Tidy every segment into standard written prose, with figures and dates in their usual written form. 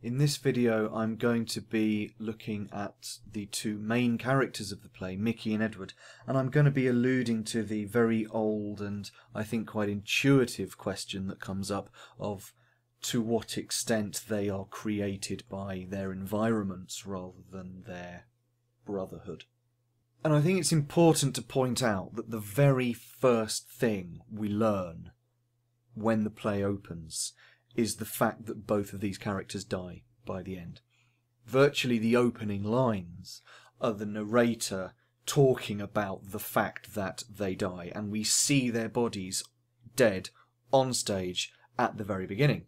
In this video I'm going to be looking at the two main characters of the play, Mickey and Edward, and I'm going to be alluding to the very old and I think quite intuitive question that comes up of to what extent they are created by their environments rather than their brotherhood. And I think it's important to point out that the very first thing we learn when the play opens is the fact that both of these characters die by the end. Virtually the opening lines are the narrator talking about the fact that they die, and we see their bodies dead on stage at the very beginning.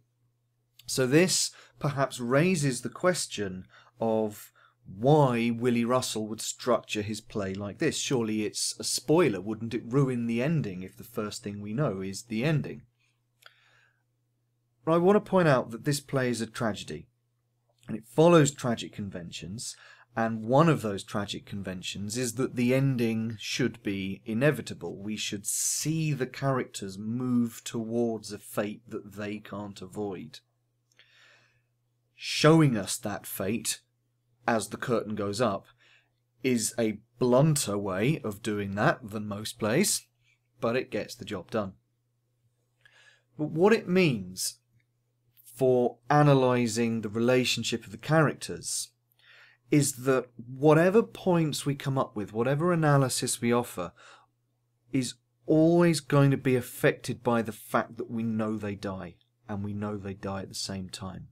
So this perhaps raises the question of why Willy Russell would structure his play like this. Surely it's a spoiler, wouldn't it ruin the ending if the first thing we know is the ending? But I want to point out that this play is a tragedy, and it follows tragic conventions, and one of those tragic conventions is that the ending should be inevitable. We should see the characters move towards a fate that they can't avoid. Showing us that fate as the curtain goes up is a blunter way of doing that than most plays, but it gets the job done. But what it means for analysing the relationship of the characters is that whatever points we come up with, whatever analysis we offer, is always going to be affected by the fact that we know they die, and we know they die at the same time.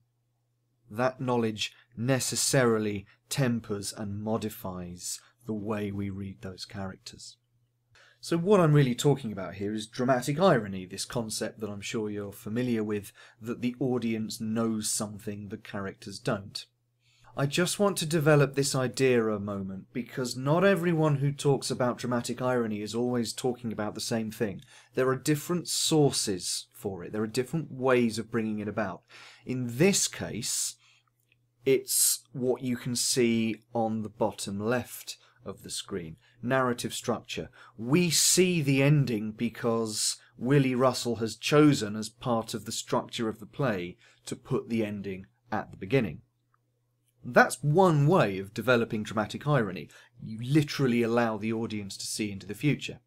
That knowledge necessarily tempers and modifies the way we read those characters. So what I'm really talking about here is dramatic irony, this concept that I'm sure you're familiar with, that the audience knows something the characters don't. I just want to develop this idea a moment because not everyone who talks about dramatic irony is always talking about the same thing. There are different sources for it. There are different ways of bringing it about. In this case, it's what you can see on the bottom left of the screen. Narrative structure. We see the ending because Willy Russell has chosen as part of the structure of the play to put the ending at the beginning. That's one way of developing dramatic irony. You literally allow the audience to see into the future.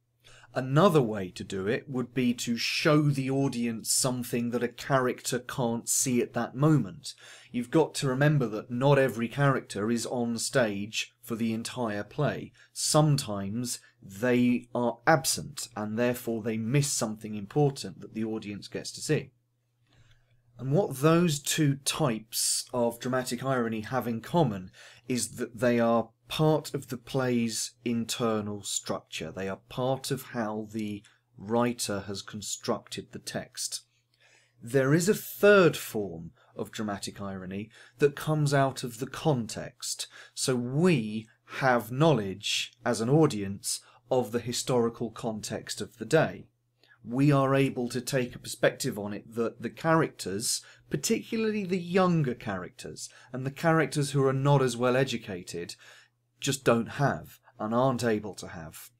Another way to do it would be to show the audience something that a character can't see at that moment. You've got to remember that not every character is on stage for the entire play. Sometimes they are absent and therefore they miss something important that the audience gets to see. And what those two types of dramatic irony have in common is that they are part of the play's internal structure. They are part of how the writer has constructed the text. There is a third form of dramatic irony that comes out of the context. So we have knowledge as an audience of the historical context of the day. We are able to take a perspective on it that the characters, particularly the younger characters and the characters who are not as well educated, just don't have and aren't able to have.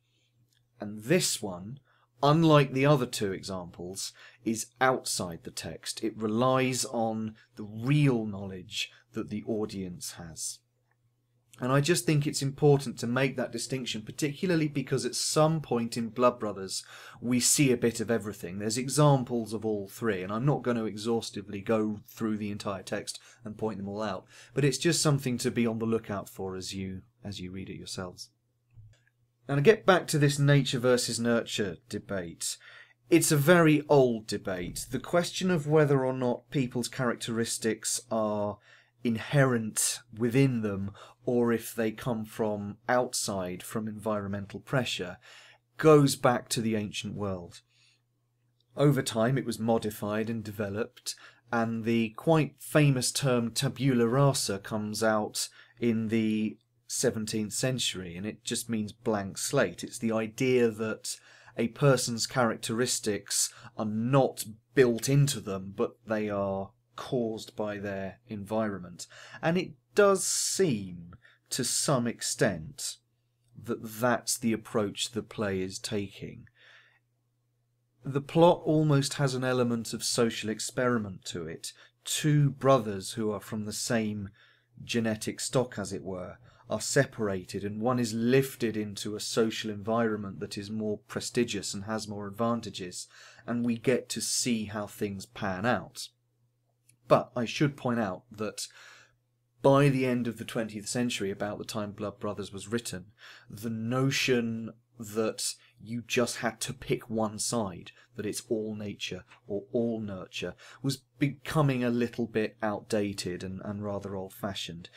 And this one, unlike the other two examples, is outside the text. It relies on the real knowledge that the audience has. And I just think it's important to make that distinction, particularly because at some point in Blood Brothers we see a bit of everything. There's examples of all three, and I'm not going to exhaustively go through the entire text and point them all out, but it's just something to be on the lookout for as you read it yourselves. And to get back to this nature versus nurture debate, it's a very old debate. The question of whether or not people's characteristics are inherent within them or if they come from outside, from environmental pressure, goes back to the ancient world. Over time it was modified and developed, and the quite famous term tabula rasa comes out in the 17th century, and it just means blank slate. It's the idea that a person's characteristics are not built into them, but they are caused by their environment. And it does seem to some extent that that's the approach the play is taking. The plot almost has an element of social experiment to it, two brothers who are from the same genetic stock, as it were, are separated, and one is lifted into a social environment that is more prestigious and has more advantages, and we get to see how things pan out. But I should point out that by the end of the 20th century, about the time Blood Brothers was written, the notion that you just had to pick one side, that it's all nature or all nurture, was becoming a little bit outdated and rather old-fashioned.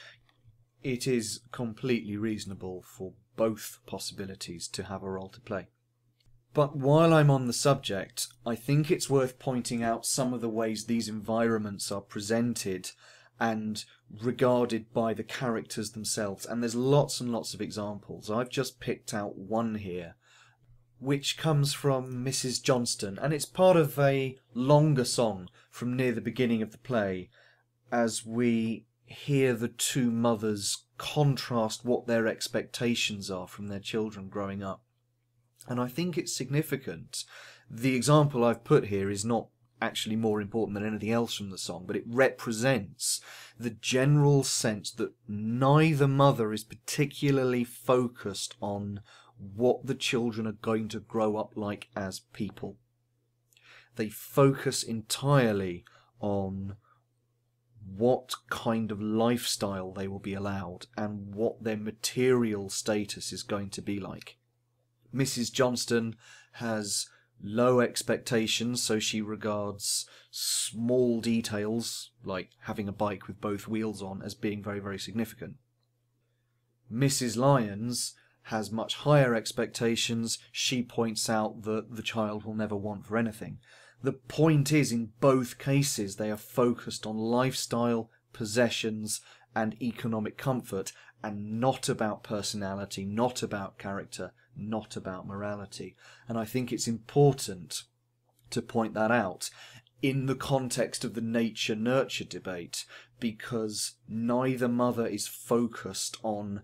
It is completely reasonable for both possibilities to have a role to play. But while I'm on the subject, I think it's worth pointing out some of the ways these environments are presented and regarded by the characters themselves, and there's lots and lots of examples. I've just picked out one here, which comes from Mrs. Johnston, and it's part of a longer song from near the beginning of the play, as we hear the two mothers contrast what their expectations are from their children growing up. And I think it's significant. The example I've put here is not actually more important than anything else from the song, but it represents the general sense that neither mother is particularly focused on what the children are going to grow up like as people. They focus entirely on what kind of lifestyle they will be allowed and what their material status is going to be like. Mrs. Johnston has low expectations, so she regards small details, like having a bike with both wheels on, as being very, very significant. Mrs. Lyons has much higher expectations. She points out that the child will never want for anything. The point is, in both cases, they are focused on lifestyle, possessions, and economic comfort, and not about personality, not about character, not about morality. And I think it's important to point that out in the context of the nature-nurture debate, because neither mother is focused on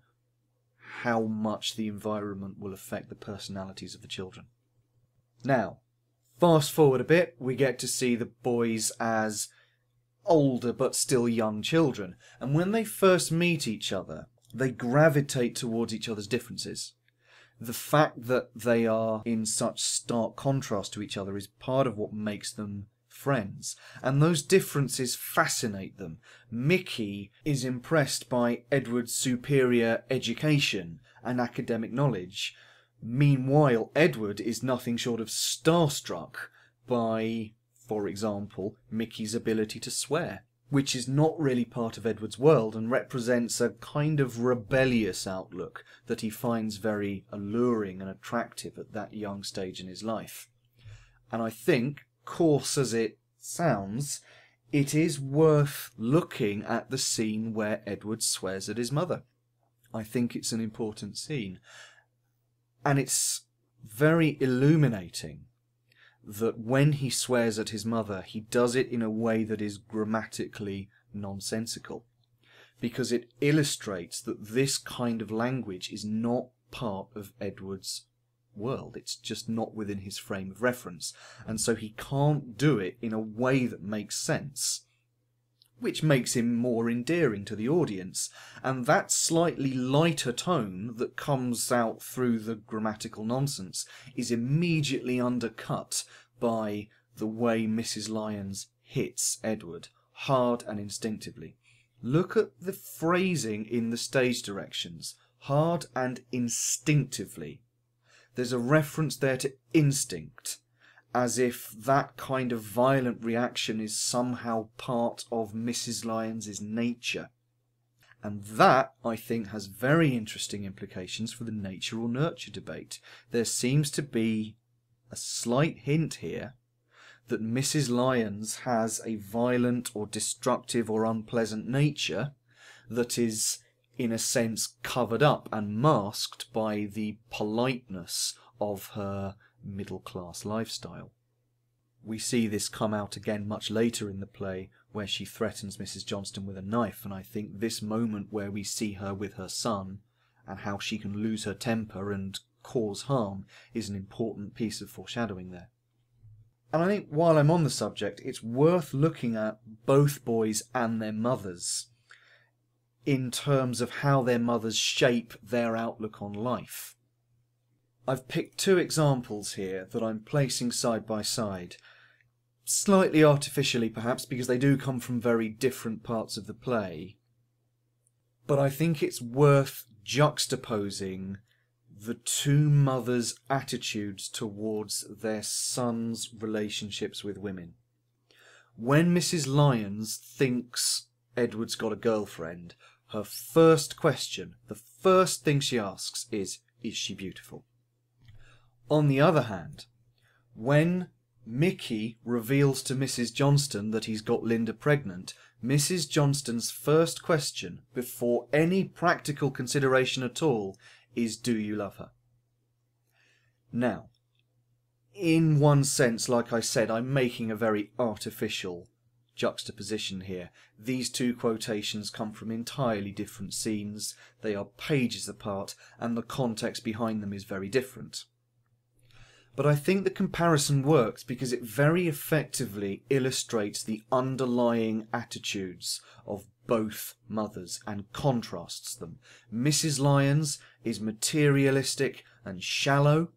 how much the environment will affect the personalities of the children. Now, fast forward a bit, we get to see the boys as older but still young children, and when they first meet each other, they gravitate towards each other's differences. The fact that they are in such stark contrast to each other is part of what makes them friends, and those differences fascinate them. Mickey is impressed by Edward's superior education and academic knowledge. Meanwhile, Edward is nothing short of starstruck by, for example, Mickey's ability to swear, which is not really part of Edward's world and represents a kind of rebellious outlook that he finds very alluring and attractive at that young stage in his life. And I think, coarse as it sounds, it is worth looking at the scene where Edward swears at his mother. I think it's an important scene. And it's very illuminating that when he swears at his mother, he does it in a way that is grammatically nonsensical, because it illustrates that this kind of language is not part of Edward's world. It's just not within his frame of reference, and so he can't do it in a way that makes sense, which makes him more endearing to the audience. And that slightly lighter tone that comes out through the grammatical nonsense is immediately undercut by the way Mrs. Lyons hits Edward, hard and instinctively. Look at the phrasing in the stage directions. Hard and instinctively. There's a reference there to instinct, as if that kind of violent reaction is somehow part of Mrs. Lyons's nature. And that, I think, has very interesting implications for the nature or nurture debate. There seems to be a slight hint here that Mrs. Lyons has a violent or destructive or unpleasant nature that is, in a sense, covered up and masked by the politeness of her middle-class lifestyle. We see this come out again much later in the play, where she threatens Mrs. Johnston with a knife, and I think this moment where we see her with her son, and how she can lose her temper and cause harm, is an important piece of foreshadowing there. And I think while I'm on the subject, it's worth looking at both boys and their mothers in terms of how their mothers shape their outlook on life. I've picked two examples here that I'm placing side by side, slightly artificially perhaps, because they do come from very different parts of the play. But I think it's worth juxtaposing the two mothers' attitudes towards their sons' relationships with women. When Mrs. Lyons thinks Edward's got a girlfriend, her first question, the first thing she asks is she beautiful? On the other hand, when Mickey reveals to Mrs. Johnston that he's got Linda pregnant, Mrs. Johnston's first question, before any practical consideration at all, is, do you love her? Now, in one sense, like I said, I'm making a very artificial juxtaposition here. These two quotations come from entirely different scenes, they are pages apart, and the context behind them is very different. But I think the comparison works because it very effectively illustrates the underlying attitudes of both mothers and contrasts them. Mrs. Lyons is materialistic and shallow.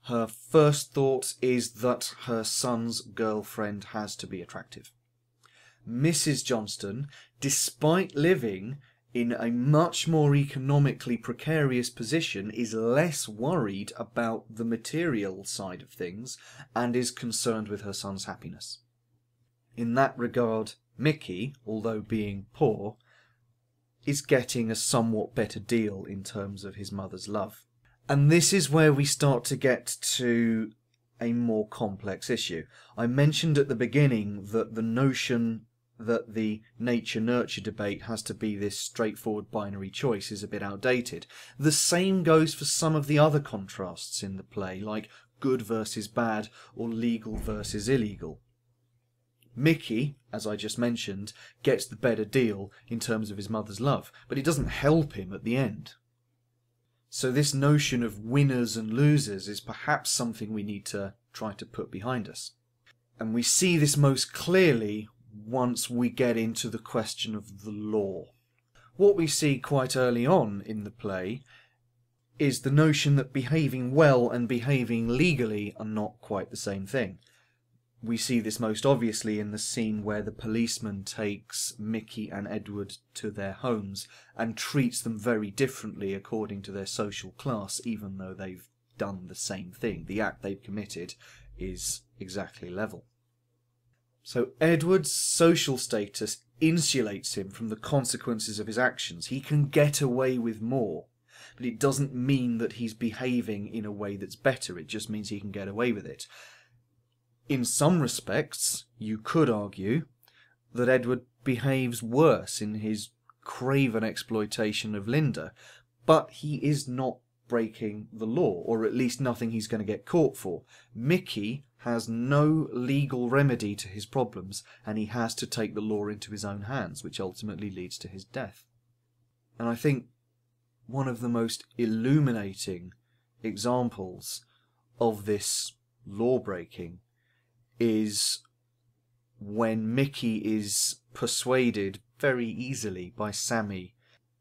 Her first thought is that her son's girlfriend has to be attractive. Mrs. Johnston, despite living in a much more economically precarious position, is less worried about the material side of things and is concerned with her son's happiness. In that regard, Mickey, although being poor, is getting a somewhat better deal in terms of his mother's love. And this is where we start to get to a more complex issue. I mentioned at the beginning that the notion that the nature-nurture debate has to be this straightforward binary choice is a bit outdated. The same goes for some of the other contrasts in the play, like good versus bad or legal versus illegal. Mickey, as I just mentioned, gets the better deal in terms of his mother's love, but it doesn't help him at the end. So this notion of winners and losers is perhaps something we need to try to put behind us. And we see this most clearly once we get into the question of the law. What we see quite early on in the play is the notion that behaving well and behaving legally are not quite the same thing. We see this most obviously in the scene where the policeman takes Mickey and Edward to their homes and treats them very differently according to their social class, even though they've done the same thing. The act they've committed is exactly level. So Edward's social status insulates him from the consequences of his actions. He can get away with more, but it doesn't mean that he's behaving in a way that's better. It just means he can get away with it. In some respects, you could argue that Edward behaves worse in his craven exploitation of Linda, but he is not breaking the law, or at least nothing he's going to get caught for. Mickey has no legal remedy to his problems, and he has to take the law into his own hands, which ultimately leads to his death. And I think one of the most illuminating examples of this law-breaking is when Mickey is persuaded very easily by Sammy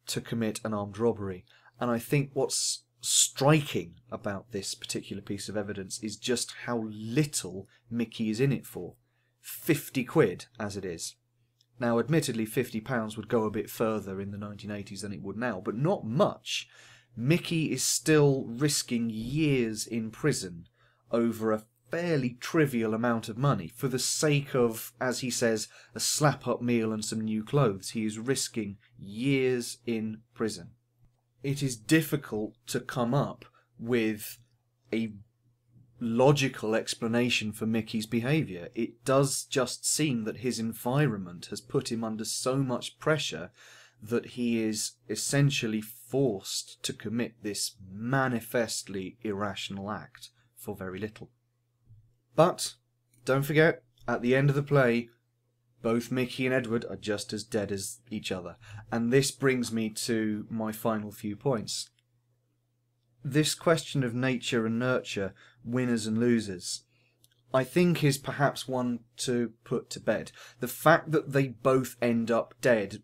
to commit an armed robbery. And I think what's striking about this particular piece of evidence is just how little Mickey is in it for. 50 quid, as it is. Now, admittedly, £50 would go a bit further in the 1980s than it would now, but not much. Mickey is still risking years in prison over a fairly trivial amount of money for the sake of, as he says, a slap-up meal and some new clothes. He is risking years in prison. It is difficult to come up with a logical explanation for Mickey's behaviour. It does just seem that his environment has put him under so much pressure that he is essentially forced to commit this manifestly irrational act for very little. But, don't forget, at the end of the play, both Mickey and Edward are just as dead as each other. And this brings me to my final few points. This question of nature and nurture, winners and losers, I think is perhaps one to put to bed. The fact that they both end up dead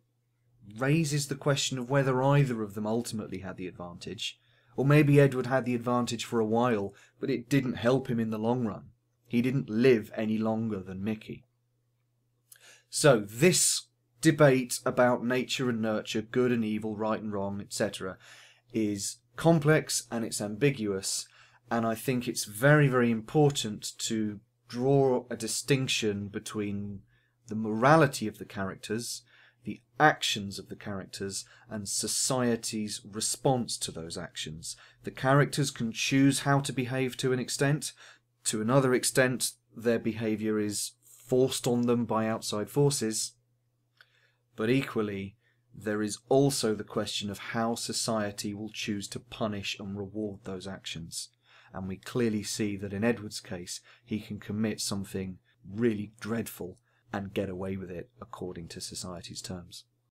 raises the question of whether either of them ultimately had the advantage. Or maybe Edward had the advantage for a while, but it didn't help him in the long run. He didn't live any longer than Mickey. So this debate about nature and nurture, good and evil, right and wrong, etc., is complex and it's ambiguous, and I think it's very, very important to draw a distinction between the morality of the characters, the actions of the characters, and society's response to those actions. The characters can choose how to behave to an extent. To another extent, their behaviour is forced on them by outside forces. But equally, there is also the question of how society will choose to punish and reward those actions. And we clearly see that in Edward's case, he can commit something really dreadful and get away with it according to society's terms.